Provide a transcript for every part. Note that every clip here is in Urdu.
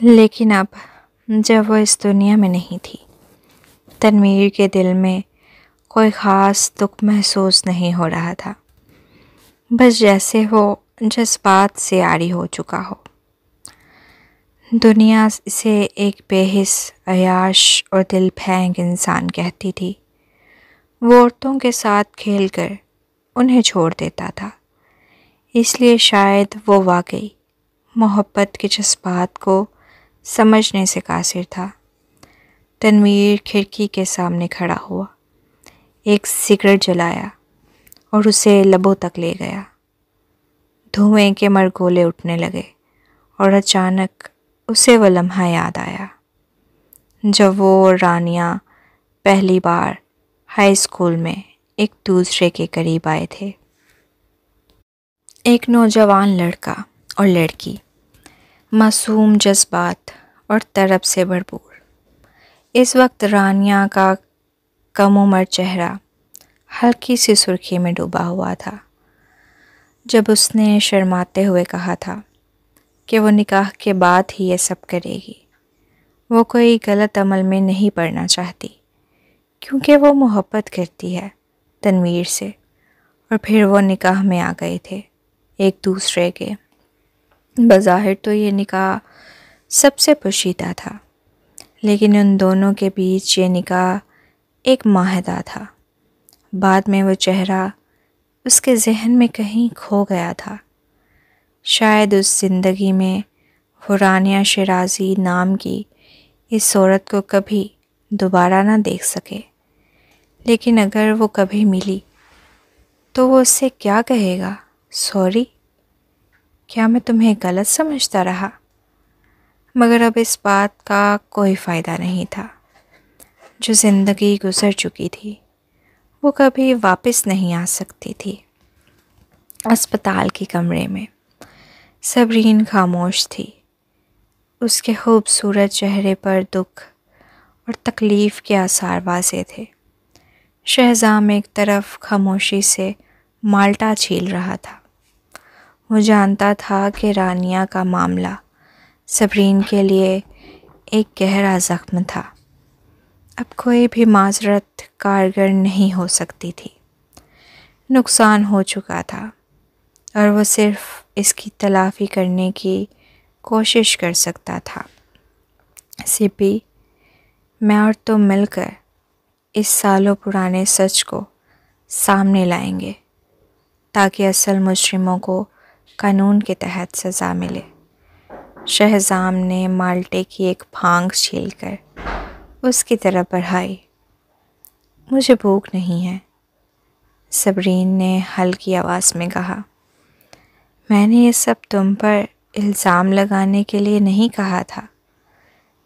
لیکن اب جب وہ اس دنیا میں نہیں تھی، تنویر کے دل میں کوئی خاص دکھ محسوس نہیں ہو رہا تھا، بس جیسے وہ جذبات سے عاری ہو چکا ہو۔ دنیا اسے ایک بے حس، عیاش اور دل پھینک انسان کہتی تھی۔ وہ عورتوں کے ساتھ کھیل کر انہیں چھوڑ دیتا تھا، اس لیے شاید وہ واقعی محبت کے جذبات کو سمجھنے سے قاصر تھا۔ تنویر کھڑکی کے سامنے کھڑا ہوا، ایک سگریٹ جلایا اور اسے لبوں تک لے گیا۔ دھوئیں کے مرگولے اٹھنے لگے اور اچانک اسے وہ لمحہ یاد آیا جب وہ اور رانیہ پہلی بار ہائی اسکول میں ایک دوسرے کے قریب آئے تھے۔ ایک نوجوان لڑکا اور لڑکی، معصوم جذبات اور طرب سے بھرپور۔ اس وقت رانیہ کا کم عمر چہرہ ہلکی سی سرخی میں ڈوبا ہوا تھا جب اس نے شرماتے ہوئے کہا تھا کہ وہ نکاح کے بعد ہی یہ سب کرے گی۔ وہ کوئی غلط عمل میں نہیں پڑنا چاہتی کیونکہ وہ محبت کرتی ہے تنویر سے، اور پھر وہ نکاح میں آ گئے تھے ایک دوسرے کے۔ بظاہر تو یہ نکاح سب سے پوشیدہ تھا، لیکن ان دونوں کے بیچ یہ نکاح ایک معاہدہ تھا۔ بعد میں وہ چہرہ اس کے ذہن میں کہیں کھو گیا تھا۔ شاید اس زندگی میں وہ رانیہ شیرازی نام کی اس عورت کو کبھی دوبارہ نہ دیکھ سکے، لیکن اگر وہ کبھی ملی تو وہ اس سے کیا کہے گا؟ سوری، کیا میں تمہیں غلط سمجھتا رہا؟ مگر اب اس بات کا کوئی فائدہ نہیں تھا۔ جو زندگی گزر چکی تھی وہ کبھی واپس نہیں آ سکتی تھی۔ اسپتال کے کمرے میں صبرین خاموش تھی۔ اس کے خوبصورت چہرے پر دکھ اور تکلیف کے آثار واضح تھے۔ شہزام ایک طرف خاموشی سے مالٹا چھیل رہا تھا۔ وہ جانتا تھا کہ رانیہ کا معاملہ صبرین کے لیے ایک گہرا زخم تھا۔ اب کوئی بھی معذرت کارگر نہیں ہو سکتی تھی۔ نقصان ہو چکا تھا اور وہ صرف اس کی تلافی کرنے کی کوشش کر سکتا تھا۔ سپی، میں اور تم مل کر اس سالوں پرانے سچ کو سامنے لائیں گے تاکہ اصل مجرموں کو قانون کے تحت سزا ملے۔ شہزام نے مالٹے کی ایک پھانگ چھیل کر اس کی طرف بڑھائی۔ مجھے بھوک نہیں ہے، صبرین نے ہلکی آواز میں کہا۔ میں نے یہ سب تم پر الزام لگانے کے لیے نہیں کہا تھا۔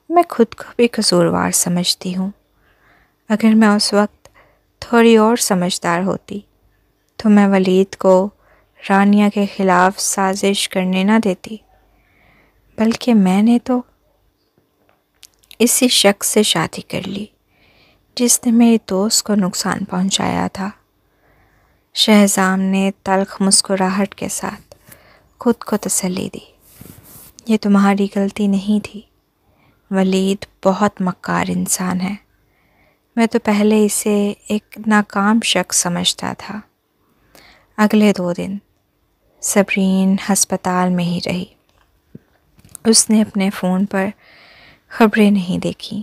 میں خود کو بھی قصوروار سمجھتی ہوں۔ اگر میں اس وقت تھوڑی اور سمجھدار ہوتی تو میں ولید کو رانیہ کے خلاف سازش کرنے نہ دیتی، بلکہ میں نے تو اسی شخص سے شادی کر لی جس نے میری دوست کو نقصان پہنچایا تھا۔ شہزام نے تلخ مسکراہٹ کے ساتھ خود کو تسلی دی۔ یہ تمہاری غلطی نہیں تھی۔ ولید بہت مکار انسان ہے۔ میں تو پہلے اسے ایک ناکام شخص سمجھتا تھا۔ اگلے 2 دن صبرین ہسپتال میں ہی رہی۔ اس نے اپنے فون پر خبریں نہیں دیکھیں،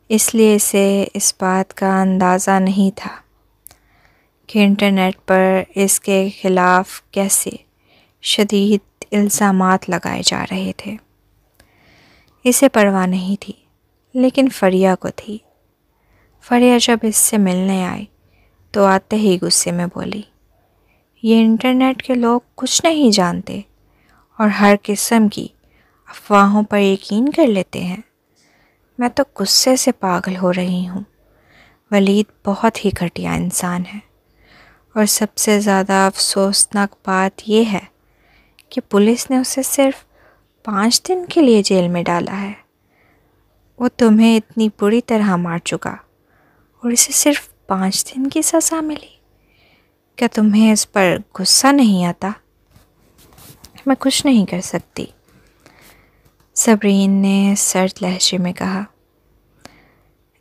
اس لیے اسے اس بات کا اندازہ نہیں تھا کہ انٹرنیٹ پر اس کے خلاف کیسے شدید الزامات لگائے جا رہے تھے۔ اسے پرواہ نہیں تھی، لیکن فریہ کو تھی۔ فریہ جب اس سے ملنے آئی تو آتے ہی غصے میں بولی، یہ انٹرنیٹ کے لوگ کچھ نہیں جانتے اور ہر قسم کی افواہوں پر یقین کر لیتے ہیں۔ میں تو غصے سے پاگل ہو رہی ہوں۔ ولید بہت ہی گھٹیا انسان ہے، اور سب سے زیادہ افسوسناک بات یہ ہے کہ پولیس نے اسے صرف 5 دن کے لیے جیل میں ڈالا ہے۔ وہ تمہیں اتنی بری طرح مار چکا اور اسے صرف 5 دن کی سزا ملی۔ کیا تمہیں اس پر غصہ نہیں آتا؟ میں کچھ نہیں کر سکتی۔ صبرین نے سرد لہجے میں کہا۔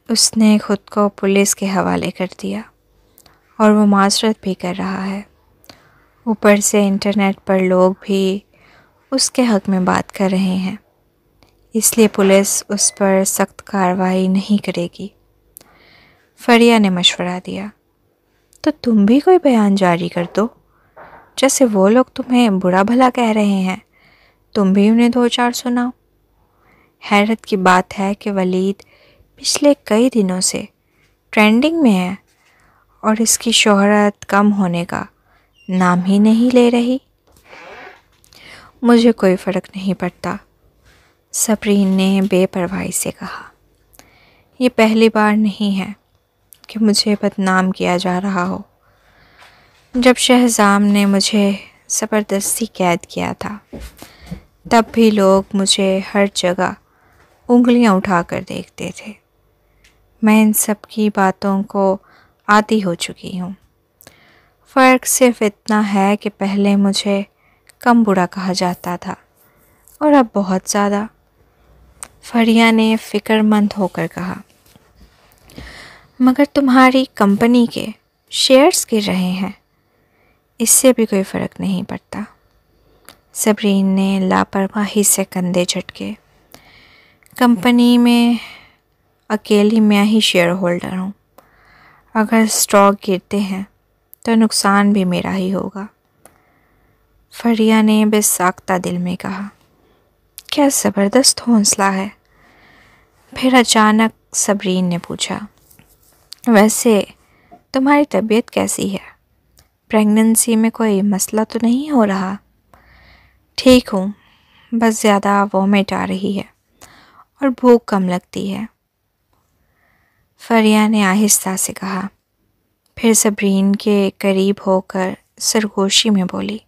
اس نے خود کو پولیس کے حوالے کر دیا اور وہ معذرت بھی کر رہا ہے۔ اوپر سے انٹرنیٹ پر لوگ بھی اس کے حق میں بات کر رہے ہیں، اس لیے پولیس اس پر سخت کارروائی نہیں کرے گی۔ فریہ نے مشورہ دیا، تو تم بھی کوئی بیان جاری کر دو، جیسے وہ لوگ تمہیں برا بھلا کہہ رہے ہیں، تم بھی انہیں دو چار سناؤ۔ حیرت کی بات ہے کہ ولید پچھلے کئی دنوں سے ٹرینڈنگ میں ہے اور اس کی شہرت کم ہونے کا نام ہی نہیں لے رہی۔ مجھے کوئی فرق نہیں پڑتا، صبرین نے بے پرواہی سے کہا۔ یہ پہلی بار نہیں ہے کہ مجھے بدنام کیا جا رہا ہو۔ جب شہزام نے مجھے زبردستی قید کیا تھا تب بھی لوگ مجھے ہر جگہ انگلیاں اٹھا کر دیکھتے تھے۔ میں ان سب کی باتوں کو عادی ہو چکی ہوں۔ فرق صرف اتنا ہے کہ پہلے مجھے کم برا کہا جاتا تھا اور اب بہت زیادہ۔ فریہ نے فکر مند ہو کر کہا، مگر تمہاری کمپنی کے شیئرز گر رہے ہیں، اس سے بھی کوئی فرق نہیں پڑتا۔ صبرین نے لاپرواہی سے کندھے جھٹکے۔ کمپنی میں اکیلی میں ہی شیئر ہولڈر ہوں، اگر اسٹاک گرتے ہیں تو نقصان بھی میرا ہی ہوگا۔ فریہ نے بے ساختہ دل میں کہا، کیا زبردست حوصلہ ہے۔ پھر اچانک صبرین نے پوچھا، ویسے تمہاری طبیعت کیسی ہے؟ پریگننسی میں کوئی مسئلہ تو نہیں ہو رہا؟ ٹھیک ہوں، بس زیادہ وومٹ آ رہی ہے اور بھوک کم لگتی ہے، فریہ نے آہستہ سے کہا۔ پھر صبرین کے قریب ہو کر سرگوشی میں بولی،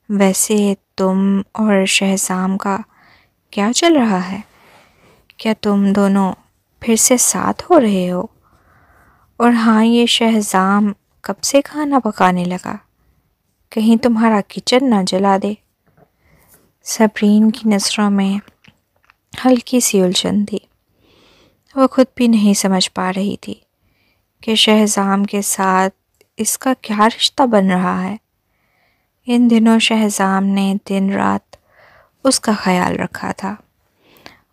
ویسے تم اور شہزام کا کیا چل رہا ہے؟ کیا تم دونوں پھر سے ساتھ ہو رہے ہو؟ اور ہاں، یہ شہزام کب سے کھانا پکانے لگا؟ کہیں تمہارا کچن نہ جلا دے۔ صبرین کی نظروں میں ہلکی سی الجھن تھی۔ وہ خود بھی نہیں سمجھ پا رہی تھی کہ شہزام کے ساتھ اس کا کیا رشتہ بن رہا ہے۔ ان دنوں شہزام نے دن رات اس کا خیال رکھا تھا۔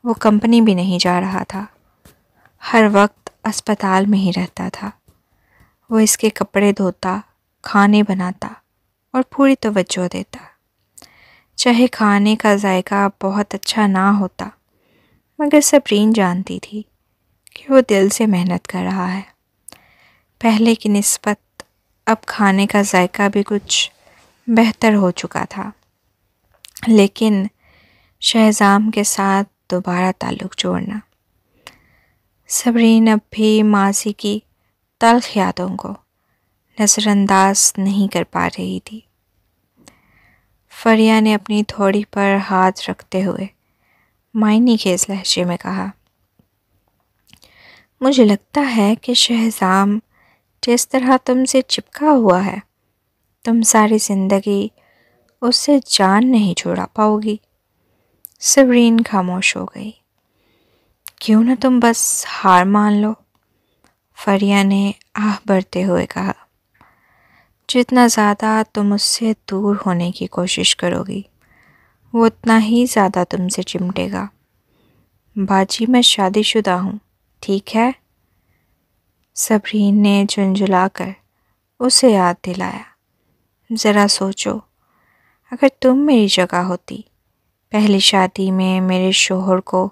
وہ کمپنی بھی نہیں جا رہا تھا، ہر وقت اسپتال میں ہی رہتا تھا۔ وہ اس کے کپڑے دھوتا، کھانے بناتا اور پوری توجہ دیتا، چاہے کھانے کا ذائقہ بہت اچھا نہ ہوتا، مگر صبرین جانتی تھی کہ وہ دل سے محنت کر رہا ہے۔ پہلے کی نسبت اب کھانے کا ذائقہ بھی کچھ بہتر ہو چکا تھا، لیکن شہزام کے ساتھ دوبارہ تعلق جوڑنا۔ صبرین اب بھی ماضی کی تلخ یادوں کو نظر انداز نہیں کر پا رہی تھی۔ فریہ نے اپنی تھوڑی پر ہاتھ رکھتے ہوئے معنی خیز لہجے میں کہا، مجھے لگتا ہے کہ شہزام جس طرح تم سے چپکا ہوا ہے، تم ساری زندگی اس سے جان نہیں چھڑا پاؤ گی۔ صبرین خاموش ہو گئی۔ کیوں نہ تم بس ہار مان لو، فریہ نے آہ بھرتے ہوئے کہا۔ جتنا زیادہ تم اس سے دور ہونے کی کوشش کرو گی، وہ اتنا ہی زیادہ تم سے چمٹے گا۔ باجی، میں شادی شدہ ہوں، ٹھیک ہے؟ صبرین نے جھنجھلا کر اسے یاد دلایا۔ ذرا سوچو، اگر تم میری جگہ ہوتی، پہلی شادی میں میرے شوہر کو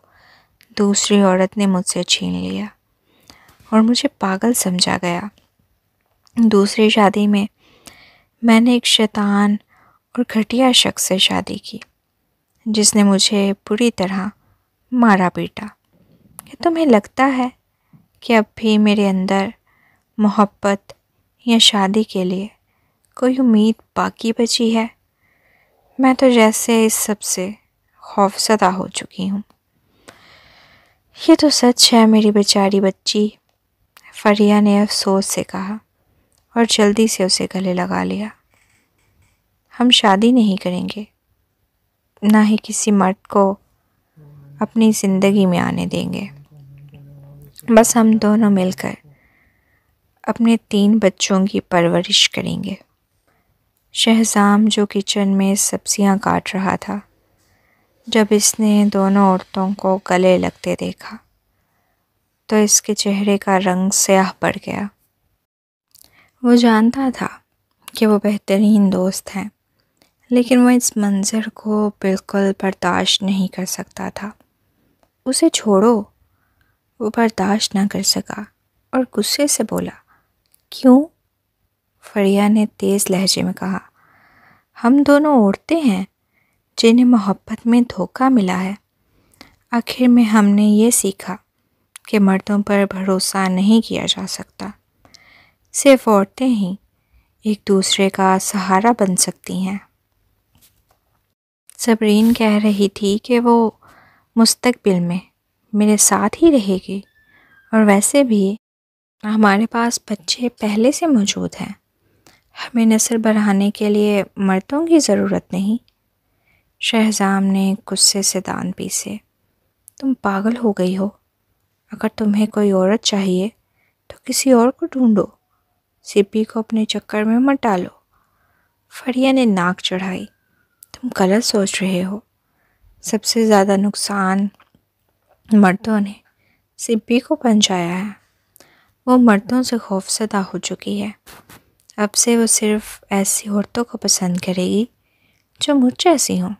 دوسری عورت نے مجھ سے چھین لیا اور مجھے پاگل سمجھا گیا۔ دوسری شادی میں میں نے ایک شیطان اور گھٹیا شخص سے شادی کی جس نے مجھے بری طرح مارا پیٹا۔ کیا تمہیں لگتا ہے کہ اب بھی میرے اندر محبت یا شادی کے لیے کوئی امید باقی بچی ہے؟ میں تو جیسے اس سب سے خوفزدہ ہو چکی ہوں۔ یہ تو سچ ہے میری بیچاری بچی، فریہ نے افسوس سے کہا اور جلدی سے اسے گلے لگا لیا۔ ہم شادی نہیں کریں گے، نہ ہی کسی مرد کو اپنی زندگی میں آنے دیں گے۔ بس ہم دونوں مل کر اپنے 3 بچوں کی پرورش کریں گے۔ شہزام جو کچن میں سبزیاں کاٹ رہا تھا، جب اس نے دونوں عورتوں کو گلے لگتے دیکھا تو اس کے چہرے کا رنگ سیاہ پڑ گیا۔ وہ جانتا تھا کہ وہ بہترین دوست ہیں، لیکن وہ اس منظر کو بالکل برداشت نہیں کر سکتا تھا۔ اسے چھوڑو، وہ برداشت نہ کر سکا اور غصے سے بولا، کیوں؟ فریہ نے تیز لہجے میں کہا، ہم دونوں عورتیں ہیں جنہیں محبت میں دھوکہ ملا ہے۔ آخر میں ہم نے یہ سیکھا کہ مردوں پر بھروسہ نہیں کیا جا سکتا، صرف عورتیں ہی ایک دوسرے کا سہارا بن سکتی ہیں۔ صبرین کہہ رہی تھی کہ وہ مستقبل میں میرے ساتھ ہی رہے گی، اور ویسے بھی ہمارے پاس بچے پہلے سے موجود ہیں، ہمیں نسل بڑھانے کے لیے مردوں کی ضرورت نہیں۔ شہزام نے غصے سے دان پیسے، تم پاگل ہو گئی ہو؟ اگر تمہیں کوئی عورت چاہیے تو کسی اور کو ڈھونڈو، سپی کو اپنے چکر میں مت ڈالو۔ فریہ نے ناک چڑھائی، تم غلط سوچ رہے ہو، سب سے زیادہ نقصان مردوں نے سپی کو پہنچایا ہے۔ وہ مردوں سے خوفزدہ ہو چکی ہے، اب سے وہ صرف ایسی عورتوں کو پسند کرے گی جو مجھ جیسی ہوں۔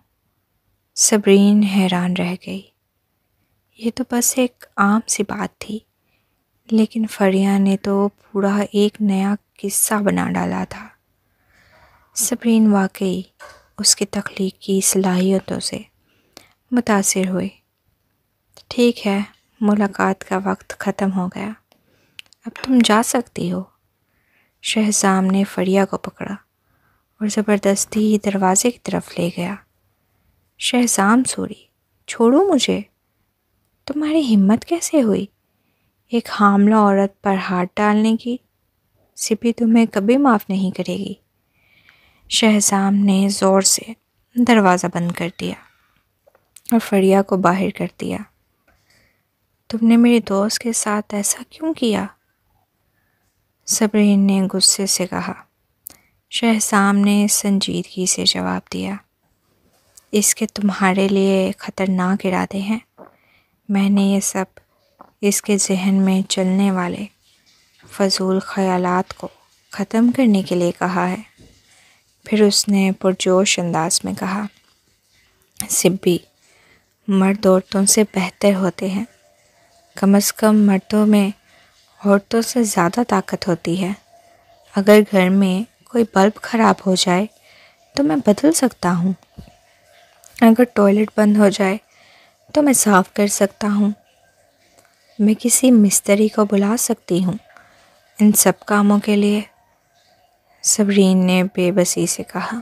صبرین حیران رہ گئی، یہ تو بس ایک عام سی بات تھی، لیکن فریہ نے تو پورا ایک نیا قصہ بنا ڈالا تھا۔ صبرین واقعی اس کی تخلیقی صلاحیتوں سے متاثر ہوئی۔ ٹھیک ہے، ملاقات کا وقت ختم ہو گیا، اب تم جا سکتی ہو۔ شہزام نے فریہ کو پکڑا اور زبردستی دروازے کی طرف لے گیا۔ شہزام سوری، چھوڑو مجھے، تمہاری ہمت کیسے ہوئی ایک حاملہ عورت پر ہاتھ ڈالنے کی؟ سپی تمہیں کبھی معاف نہیں کرے گی۔ شہزام نے زور سے دروازہ بند کر دیا اور فریہ کو باہر کر دیا۔ تم نے میرے دوست کے ساتھ ایسا کیوں کیا؟ صبرین نے غصے سے کہا۔ شہزام نے سنجیدگی سے جواب دیا، اس کے تمہارے لیے خطرناک ارادے ہیں۔ میں نے یہ سب اس کے ذہن میں چلنے والے فضول خیالات کو ختم کرنے کے لیے کہا ہے۔ پھر اس نے پرجوش انداز میں کہا، سبی، مرد عورتوں سے بہتر ہوتے ہیں، کم از کم مردوں میں عورتوں سے زیادہ طاقت ہوتی ہے۔ اگر گھر میں کوئی بلب خراب ہو جائے تو میں بدل سکتا ہوں، اگر ٹوائلٹ بند ہو جائے تو میں صاف کر سکتا ہوں، میں کسی مستری کو بلا سکتی ہوں ان سب کاموں کے لیے۔ صبرین نے بے بسی سے کہا۔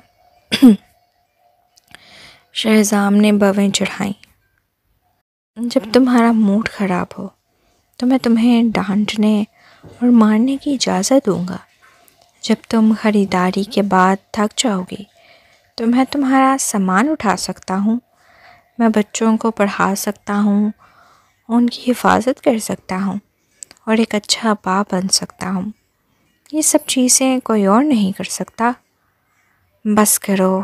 شہزام نے بویں چڑھائیں، جب تمہارا موڈ خراب ہو تو میں تمہیں ڈانٹنے اور مارنے کی اجازت دوں گا، جب تم خریداری کے بعد تھک جاؤ گی تو میں تمہارا سامان اٹھا سکتا ہوں، میں بچوں کو پڑھا سکتا ہوں، ان کی حفاظت کر سکتا ہوں اور ایک اچھا باپ بن سکتا ہوں۔ یہ سب چیزیں کوئی اور نہیں کر سکتا۔ بس کرو،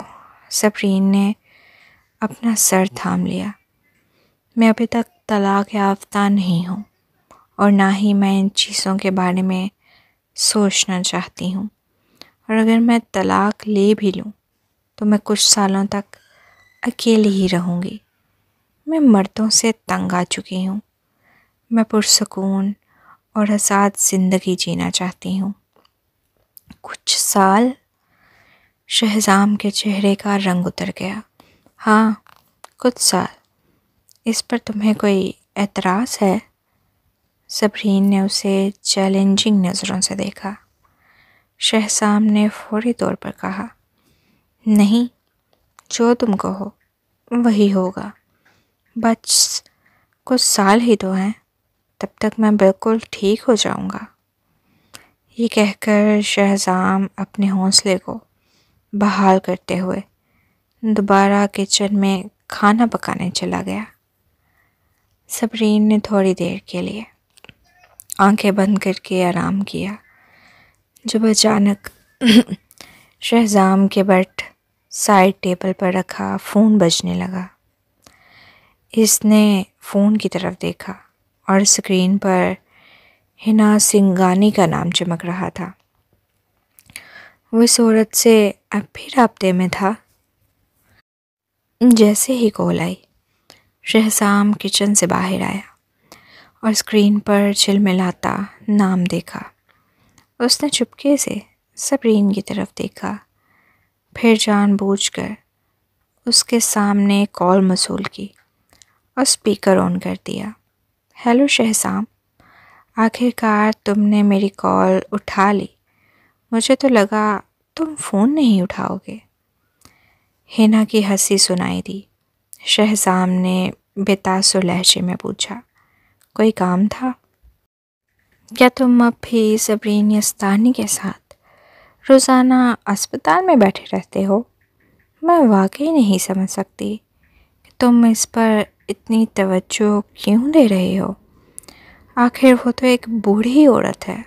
صبرین نے اپنا سر تھام لیا، میں ابھی تک طلاق یافتہ نہیں ہوں اور نہ ہی میں ان چیزوں کے بارے میں سوچنا چاہتی ہوں، اور اگر میں طلاق لے بھی لوں تو میں کچھ سالوں تک اکیلی ہی رہوں گی۔ میں مردوں سے تنگ آ چکی ہوں، میں پرسکون اور آزاد زندگی جینا چاہتی ہوں۔ کچھ سال؟ شہزام کے چہرے کا رنگ اتر گیا۔ ہاں، کچھ سال۔ اس پر تمہیں کوئی اعتراض ہے؟ صبرین نے اسے چیلنجنگ نظروں سے دیکھا۔ شہزام نے فوری طور پر کہا، نہیں، جو تم کہو وہی ہوگا، بس کچھ سال ہی تو ہیں، تب تک میں بالکل ٹھیک ہو جاؤں گا۔ یہ کہہ کر شہزام اپنے حوصلے کو بحال کرتے ہوئے دوبارہ کچن میں کھانا پکانے چلا گیا۔ صبرین نے تھوڑی دیر کے لیے آنکھیں بند کر کے آرام کیا، جب اچانک شہزام کے بٹ سائڈ ٹیبل پر رکھا فون بجنے لگا۔ اس نے فون کی طرف دیکھا اور اسکرین پر ہنا سنگھانی کا نام چمک رہا تھا۔ وہ اس عورت سے اب بھی رابطے میں تھا؟ جیسے ہی کال آئی، شہزام کچن سے باہر آیا اور اسکرین پر جھلملاتا نام دیکھا۔ اس نے چپکے سے صبرین کی طرف دیکھا، پھر جان بوجھ کر اس کے سامنے کال موصول کی اور اسپیکر آن کر دیا۔ ہیلو شہزام، آخر کار تم نے میری کال اٹھا لی، مجھے تو لگا تم فون نہیں اٹھاؤ گے۔ ہنا کی ہنسی سنائی دی۔ شہزام نے بے تاثر لہجے میں پوچھا، کوئی کام تھا؟ کیا تم اب بھی صبرین یزدانی کے ساتھ روزانہ اسپتال میں بیٹھے رہتے ہو؟ میں واقعی نہیں سمجھ سکتی کہ تم اس پر اتنی توجہ کیوں دے رہے ہو۔ آخر وہ تو ایک بوڑھی عورت ہے،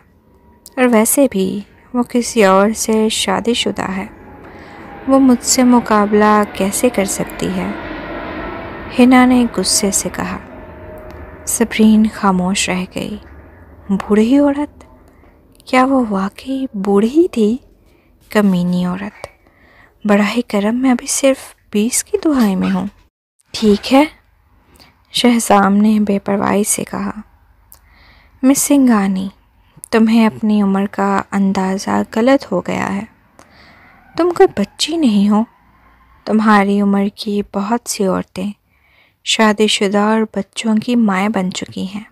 اور ویسے بھی وہ کسی اور سے شادی شدہ ہے، وہ مجھ سے مقابلہ کیسے کر سکتی ہے؟ ہنا نے غصے سے کہا۔ صبرین خاموش رہ گئی۔ بوڑھی عورت؟ کیا وہ واقعی بوڑھی تھی؟ کمینی عورت! براہ کرم میں ابھی صرف 20 کی دہائی میں ہوں۔ ٹھیک ہے، شہزام نے بے پرواہی سے کہا۔ مس سنگھانی، تمہیں اپنی عمر کا اندازہ غلط ہو گیا ہے۔ تم کوئی بچی نہیں ہو۔ تمہاری عمر کی بہت سی عورتیں شادی شدہ اور بچوں کی مائیں بن چکی ہیں،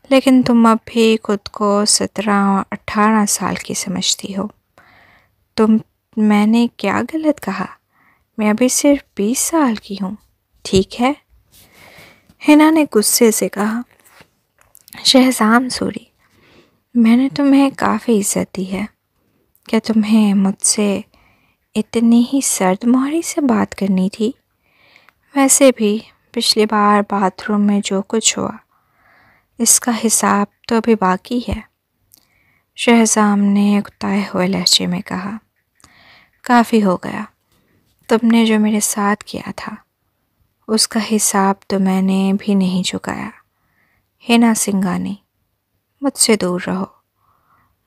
لیکن تم اب بھی خود کو 17-18 سال کی سمجھتی ہو۔ میں نے کیا غلط کہا؟ میں ابھی صرف 20 سال کی ہوں، ٹھیک ہے؟ ہنا نے غصے سے کہا۔ شہزام سوری، میں نے تمہیں کافی عزت دی ہے، کیا تمہیں مجھ سے اتنی ہی سرد مہری سے بات کرنی تھی؟ ویسے بھی پچھلی بار باتھ روم میں جو کچھ ہوا، اس کا حساب تو ابھی باقی ہے، شہزام نے اکتائے ہوئے لہجے میں کہا۔ کافی ہو گیا، تم نے جو میرے ساتھ کیا تھا اس کا حساب تو میں نے بھی نہیں چکایا۔ ہنا سنگھانی، مجھ سے دور رہو،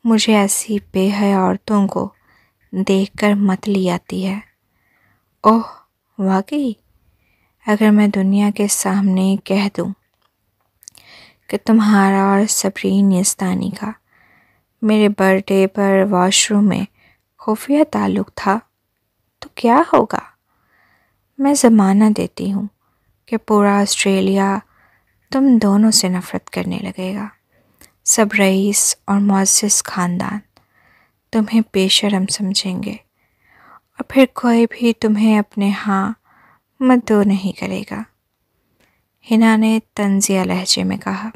مجھے ایسی بے حیا عورتوں کو دیکھ کر متلی آتی ہے۔ اوہ واقعی؟ اگر میں دنیا کے سامنے کہہ دوں کہ تمہارا اور صبرین یزدانی کا میرے برتھ ڈے پر واش روم میں خفیہ تعلق تھا تو کیا ہوگا؟ میں زمانہ دیتی ہوں کہ پورا آسٹریلیا تم دونوں سے نفرت کرنے لگے گا۔ سب رئیس اور معزز خاندان تمہیں بے شرم سمجھیں گے، اور پھر کوئی بھی تمہیں اپنے ہاں مدعو نہیں کرے گا، ہنا نے طنزیہ لہجے میں کہا۔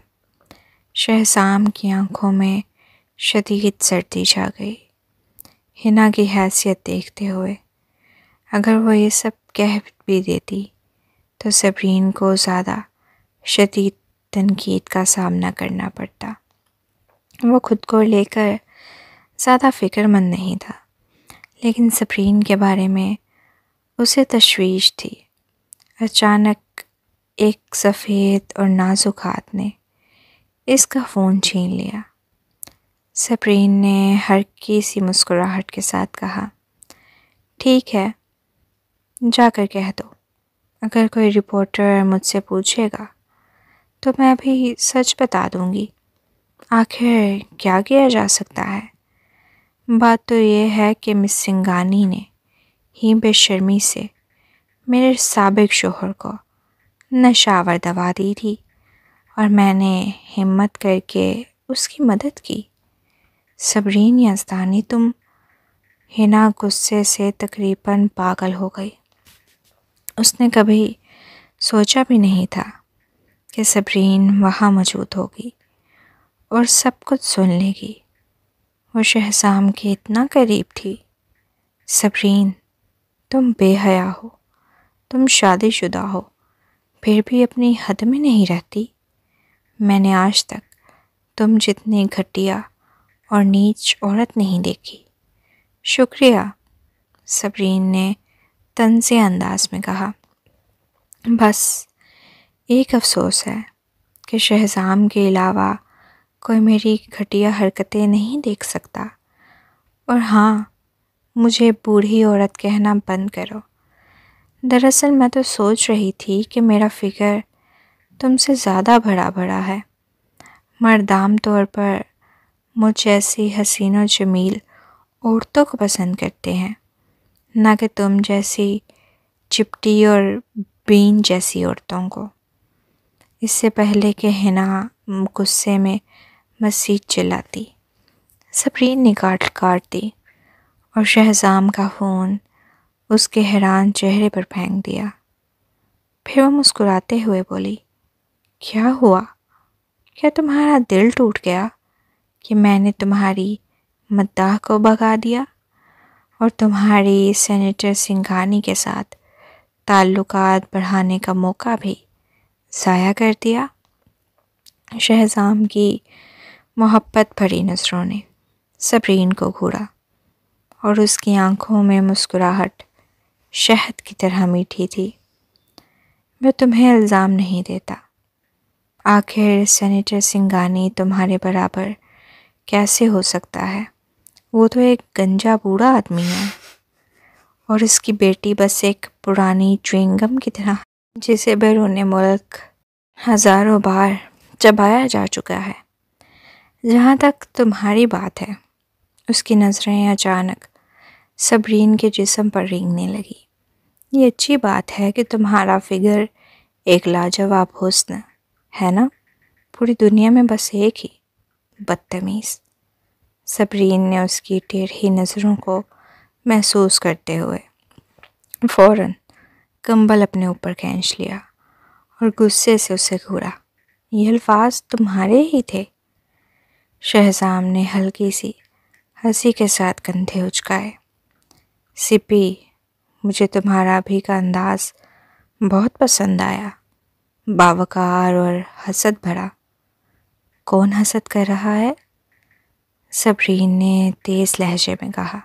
شہزام کی آنکھوں میں شدید سردی چھا گئی۔ ہنا کی حیثیت دیکھتے ہوئے اگر وہ یہ سب کہہ بھی دیتی تو صبرین کو زیادہ شدید تنقید کا سامنا کرنا پڑتا۔ وہ خود کو لے کر زیادہ فکر مند نہیں تھا، لیکن صبرین کے بارے میں اسے تشویش تھی۔ اچانک ایک سفید اور نازک ہاتھ نے اس کا فون چھین لیا۔ صبرین نے ہلکی سی مسکراہٹ کے ساتھ کہا، ٹھیک ہے، جا کر کہہ دو۔ اگر کوئی رپورٹر مجھ سے پوچھے گا تو میں بھی سچ بتا دوں گی۔ آخر کیا کیا جا سکتا ہے؟ بات تو یہ ہے کہ مس سنگھانی نے ہی بے شرمی سے میرے سابق شوہر کو نشاور دوا دی تھی، اور میں نے ہمت کر کے اس کی مدد کی۔ صبرین یزدانی تم؟ ہنا غصے سے تقریباً پاگل ہو گئی۔ اس نے کبھی سوچا بھی نہیں تھا کہ صبرین وہاں موجود ہوگی اور سب کچھ سن لے گی۔ وہ شہزام کے اتنا قریب تھی۔ صبرین، تم بے حیا ہو، تم شادی شدہ ہو، پھر بھی اپنی حد میں نہیں رہتی؟ میں نے آج تک تم جتنی گھٹیا اور نیچ عورت نہیں دیکھی۔ شکریہ، صبرین نے طنزیہ انداز میں کہا۔ بس ایک افسوس ہے کہ شہزام کے علاوہ کوئی میری گھٹیا حرکتیں نہیں دیکھ سکتا۔ اور ہاں، مجھے بوڑھی عورت کہنا بند کرو۔ دراصل میں تو سوچ رہی تھی کہ میرا فگر تم سے زیادہ بڑا ہے۔ مرد عام طور پر مجھ جیسی حسین و جمیل عورتوں کو پسند کرتے ہیں، نہ کہ تم جیسی چپٹی اور بین جیسی عورتوں کو۔ اس سے پہلے کہ حنا غصے میں مزید چلاتی، صبرین نے کاٹ دی اور شہزام کا فون اس کے حیران چہرے پر پھینک دیا۔ پھر وہ مسکراتے ہوئے بولی، کیا ہوا؟ کیا تمہارا دل ٹوٹ گیا کہ میں نے تمہاری مداح کو بھگا دیا اور تمہاری سینیٹر سنگھانی کے ساتھ تعلقات بڑھانے کا موقع بھی ضائع کر دیا؟ شہزام کی محبت بھری نظروں نے صبرین کو گھورا اور اس کی آنکھوں میں مسکراہٹ شہد کی طرح میٹھی تھی۔ میں تمہیں الزام نہیں دیتا۔ آخر سینیٹر سنگھانی تمہارے برابر کیسے ہو سکتا ہے؟ وہ تو ایک گنجا بوڑھا آدمی ہے، اور اس کی بیٹی بس ایک پرانی چوئنگم کی طرح جسے بیرون ملک ہزاروں بار چبایا جا چکا ہے۔ جہاں تک تمہاری بات ہے، اس کی نظریں اچانک صبرین کے جسم پر رینگنے لگی۔ یہ اچھی بات ہے کہ تمہارا فگر ایک لاجواب حسن ہے نا؟ پوری دنیا میں بس ایک ہی۔ بدتمیز، صبرین نے اس کی ٹیڑھی نظروں کو محسوس کرتے ہوئے فوراً کمبل اپنے اوپر کھینچ لیا اور غصے سے اسے گھورا۔ یہ الفاظ تمہارے ہی تھے؟ شہزام نے ہلکی سی ہنسی کے ساتھ کندھے اچکائے۔ سپی، مجھے تمہارا ابھی کا انداز بہت پسند آیا، باوقار اور حسد بھرا۔ کون حسد کر رہا ہے؟ صبرین نے تیز لہجے میں کہا۔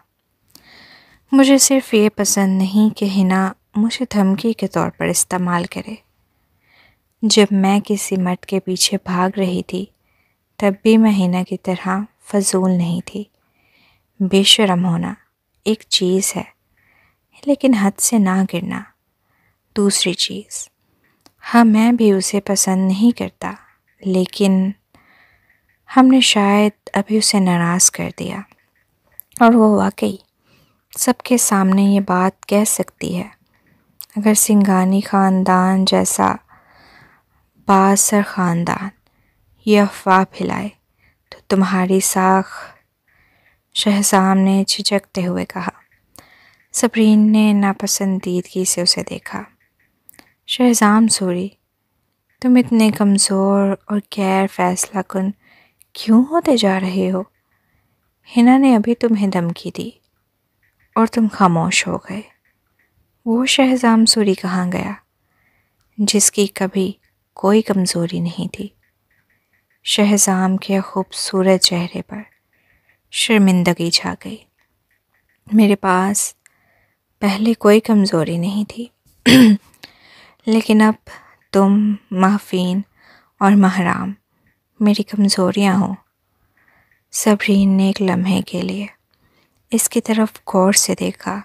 مجھے صرف یہ پسند نہیں کہ حنا مجھے دھمکی کے طور پر استعمال کرے۔ جب میں کسی مرد کے پیچھے بھاگ رہی تھی تب بھی میں حنا کی طرح فضول نہیں تھی۔ بے شرم ہونا ایک چیز ہے، لیکن حد سے نہ گرنا دوسری چیز۔ ہاں، میں بھی اسے پسند نہیں کرتا، لیکن ہم نے شاید ابھی اسے ناراض کر دیا، اور وہ واقعی سب کے سامنے یہ بات کہہ سکتی ہے۔ اگر سنگھانی خاندان جیسا بااثر خاندان یہ افواہ پھیلائے تو تمہاری ساکھ، شہزام نے جھجکتے ہوئے کہا۔ صبرین نے ناپسندیدگی سے اسے دیکھا۔ شہزام سوری، تم اتنے کمزور اور غیر فیصلہ کن کیوں ہوتے جا رہے ہو؟ حنا نے ابھی تمہیں دھمکی دی اور تم خاموش ہو گئے۔ وہ شہزام سوری کہاں گیا جس کی کبھی کوئی کمزوری نہیں تھی؟ شہزام کے خوبصورت چہرے پر شرمندگی چھا گئی۔ میرے پاس پہلے کوئی کمزوری نہیں تھی، لیکن اب تم، محفین اور محرام میری کمزوریاں ہو۔ صبرین نے ایک لمحے کے لیے اس کی طرف غور سے دیکھا،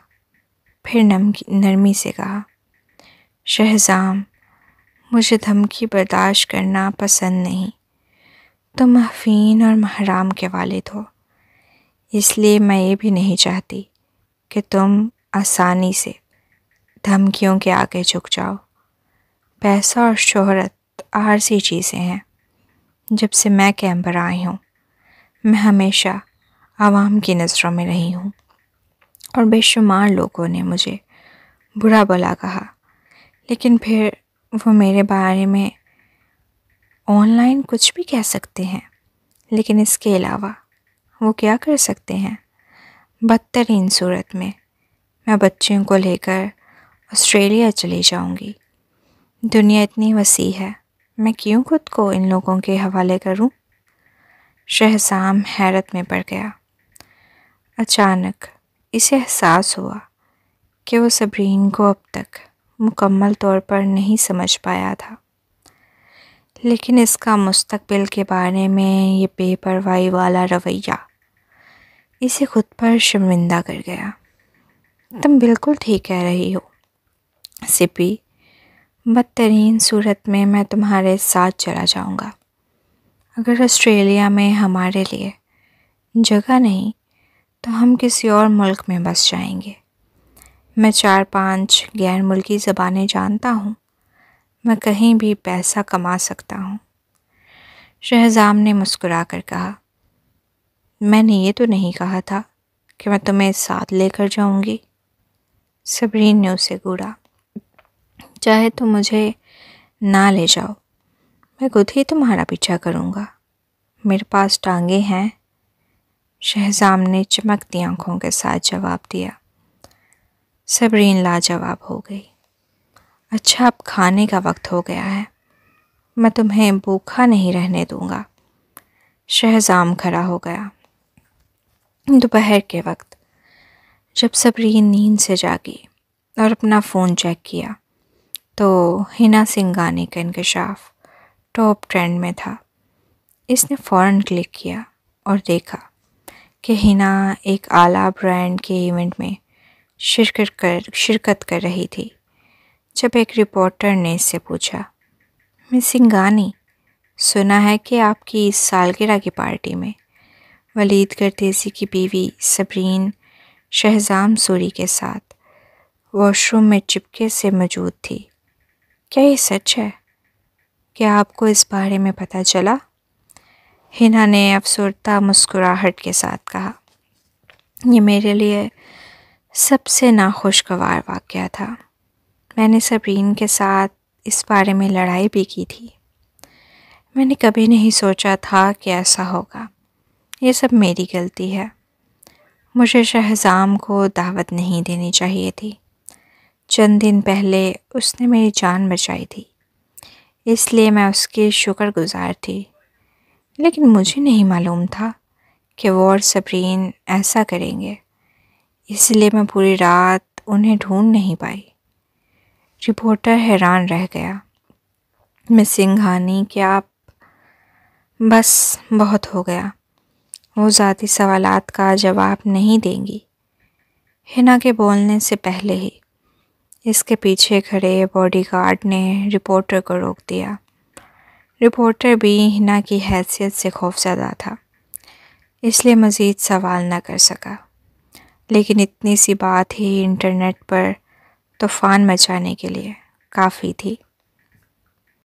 پھر نرمی سے کہا، شہزام، مجھے دھمکی برداشت کرنا پسند نہیں۔ تم محفین اور محرام کے والد ہو، اس لیے میں یہ بھی نہیں چاہتی کہ تم آسانی سے دھمکیوں کے آگے جھک جاؤ۔ پیسہ اور شہرت عارضی چیزیں ہیں۔ جب سے میں کیمبر آئی ہوں، میں ہمیشہ عوام کی نظروں میں رہی ہوں، اور بے شمار لوگوں نے مجھے برا بھلا کہا، لیکن پھر وہ میرے بارے میں آن لائن کچھ بھی کہہ سکتے ہیں، لیکن اس کے علاوہ وہ کیا کر سکتے ہیں؟ بدترین صورت میں بچوں کو لے کر آسٹریلیا چلی جاؤں گی۔ دنیا اتنی وسیع ہے، میں کیوں خود کو ان لوگوں کے حوالے کروں؟ شہزام حیرت میں پڑ گیا۔ اچانک اسے احساس ہوا کہ وہ صبرین کو اب تک مکمل طور پر نہیں سمجھ پایا تھا، لیکن اس کا مستقبل کے بارے میں یہ بے پرواہی والا رویہ اسے خود پر شرمندہ کر گیا۔ تم بالکل ٹھیک کہہ رہی ہو سپی، بدترین صورت میں میں تمہارے ساتھ چلا جاؤں گا۔ اگر آسٹریلیا میں ہمارے لیے جگہ نہیں تو ہم کسی اور ملک میں بس جائیں گے۔ میں 4-5 غیر ملکی زبانیں جانتا ہوں، میں کہیں بھی پیسہ کما سکتا ہوں۔ شہزام نے مسکرا کر کہا، میں نے یہ تو نہیں کہا تھا کہ میں تمہیں ساتھ لے کر جاؤں گی۔ صبرین نے اسے گھوڑا، چاہے تو مجھے نہ لے جاؤ، میں خود ہی تمہارا پیچھا کروں گا، میرے پاس ٹانگیں ہیں۔ شہزام نے چمکتی آنکھوں کے ساتھ جواب دیا۔ صبرین لاجواب ہو گئی۔ اچھا، اب کھانے کا وقت ہو گیا ہے، میں تمہیں بھوکا نہیں رہنے دوں گا۔ شہزام کھڑا ہو گیا۔ دوپہر کے وقت جب صبرین نیند سے جاگی اور اپنا فون چیک کیا تو ہنا سنگھانی کا انکشاف ٹاپ ٹرینڈ میں تھا۔ اس نے فوراً کلک کیا اور دیکھا کہ ہنا ایک اعلیٰ برانڈ کے ایونٹ میں شرکت کر رہی تھی۔ جب ایک رپورٹر نے اس سے پوچھا، مس سنگھانی، سنا ہے کہ آپ کی اس سالگرہ کی پارٹی میں ولید گردیزی کی بیوی صبرین شہزام سوری کے ساتھ واش روم میں چپکے سے موجود تھی، کیا یہ سچ ہے؟ کیا آپ کو اس بارے میں پتہ چلا؟ ہنا نے افسردہ مسکراہٹ کے ساتھ کہا، یہ میرے لیے سب سے ناخوشگوار واقعہ تھا۔ میں نے صبرین کے ساتھ اس بارے میں لڑائی بھی کی تھی۔ میں نے کبھی نہیں سوچا تھا کہ ایسا ہوگا۔ یہ سب میری غلطی ہے۔ مجھے شہزام کو دعوت نہیں دینی چاہیے تھی۔ چند دن پہلے اس نے میری جان بچائی تھی، اس لیے میں اس کی شکر گزار تھی، لیکن مجھے نہیں معلوم تھا کہ وہ اور صبرین ایسا کریں گے، اس لیے میں پوری رات انہیں ڈھونڈ نہیں پائی۔ رپورٹر حیران رہ گیا۔ مس سنگھانی، کیا آپ… بس بہت ہو گیا، وہ ذاتی سوالات کا جواب نہیں دیں گی۔ ہنا کے بولنے سے پہلے ہی اس کے پیچھے کھڑے باڈی گارڈ نے رپورٹر کو روک دیا۔ رپورٹر بھی ہنا کی حیثیت سے خوفزدہ تھا، اس لیے مزید سوال نہ کر سکا، لیکن اتنی سی بات ہی انٹرنیٹ پر طوفان مچانے کے لیے کافی تھی۔